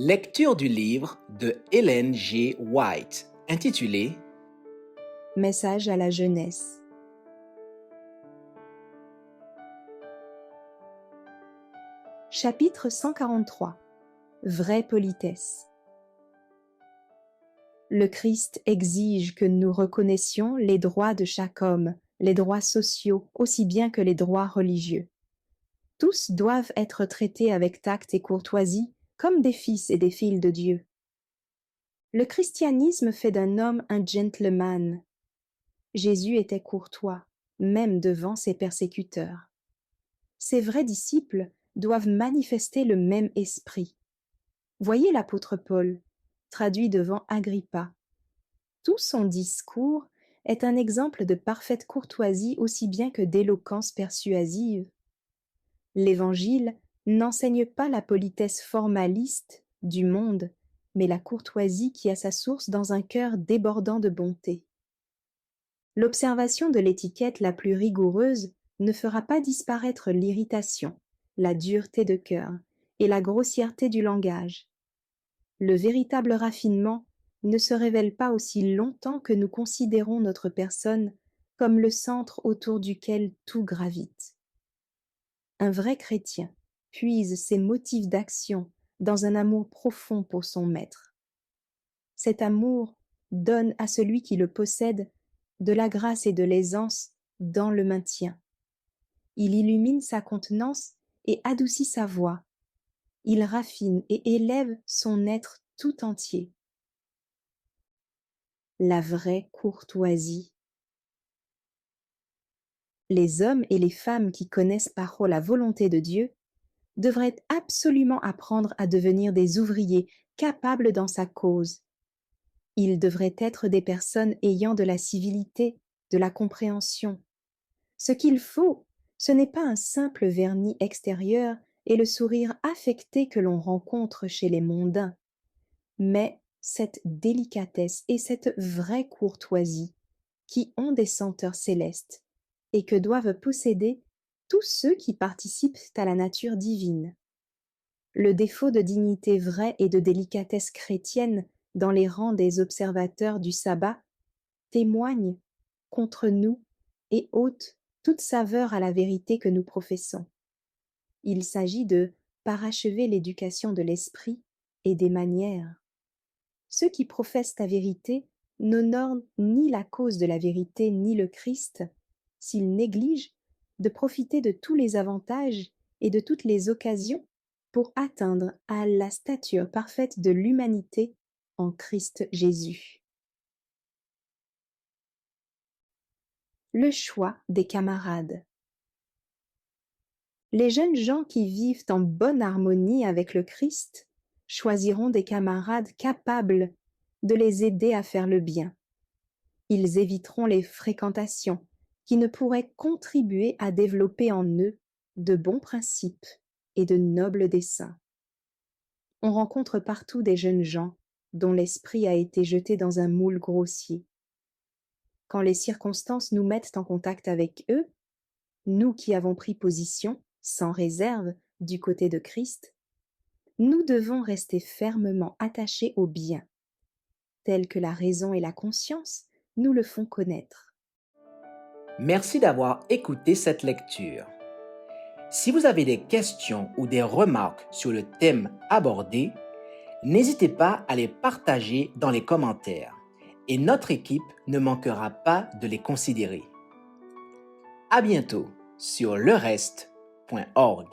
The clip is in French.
Lecture du livre de Ellen G. White, intitulé Message à la jeunesse. Chapitre 143. Vraie politesse. Le Christ exige que nous reconnaissions les droits de chaque homme, les droits sociaux aussi bien que les droits religieux. Tous doivent être traités avec tact et courtoisie comme des fils et des filles de Dieu. Le christianisme fait d'un homme un gentleman. Jésus était courtois, même devant ses persécuteurs. Ses vrais disciples doivent manifester le même esprit. Voyez l'apôtre Paul, traduit devant Agrippa. Tout son discours est un exemple de parfaite courtoisie aussi bien que d'éloquence persuasive. L'Évangile n'enseigne pas la politesse formaliste du monde, mais la courtoisie qui a sa source dans un cœur débordant de bonté. L'observation de l'étiquette la plus rigoureuse ne fera pas disparaître l'irritation, la dureté de cœur et la grossièreté du langage. Le véritable raffinement ne se révèle pas aussi longtemps que nous considérons notre personne comme le centre autour duquel tout gravite. Un vrai chrétien puise ses motifs d'action dans un amour profond pour son maître. Cet amour donne à celui qui le possède de la grâce et de l'aisance dans le maintien. Il illumine sa contenance et adoucit sa voix. Il raffine et élève son être tout entier. La vraie courtoisie. Les hommes et les femmes qui connaissent par la volonté de Dieu devraient absolument apprendre à devenir des ouvriers capables dans sa cause. Ils devraient être des personnes ayant de la civilité, de la compréhension. Ce qu'il faut, ce n'est pas un simple vernis extérieur et le sourire affecté que l'on rencontre chez les mondains, mais cette délicatesse et cette vraie courtoisie qui ont des senteurs célestes et que doivent posséder tous ceux qui participent à la nature divine. Le défaut de dignité vraie et de délicatesse chrétienne dans les rangs des observateurs du sabbat témoigne contre nous et ôte toute saveur à la vérité que nous professons. Il s'agit de parachever l'éducation de l'esprit et des manières. Ceux qui professent la vérité n'honorent ni la cause de la vérité ni le Christ s'ils négligent de profiter de tous les avantages et de toutes les occasions pour atteindre à la stature parfaite de l'humanité en Christ Jésus. Le choix des camarades. Les jeunes gens qui vivent en bonne harmonie avec le Christ choisiront des camarades capables de les aider à faire le bien. Ils éviteront les fréquentations qui ne pourraient contribuer à développer en eux de bons principes et de nobles desseins. On rencontre partout des jeunes gens dont l'esprit a été jeté dans un moule grossier. Quand les circonstances nous mettent en contact avec eux, nous qui avons pris position, sans réserve, du côté de Christ, nous devons rester fermement attachés au bien, tel que la raison et la conscience nous le font connaître. Merci d'avoir écouté cette lecture. Si vous avez des questions ou des remarques sur le thème abordé, n'hésitez pas à les partager dans les commentaires et notre équipe ne manquera pas de les considérer. À bientôt sur lereste.org.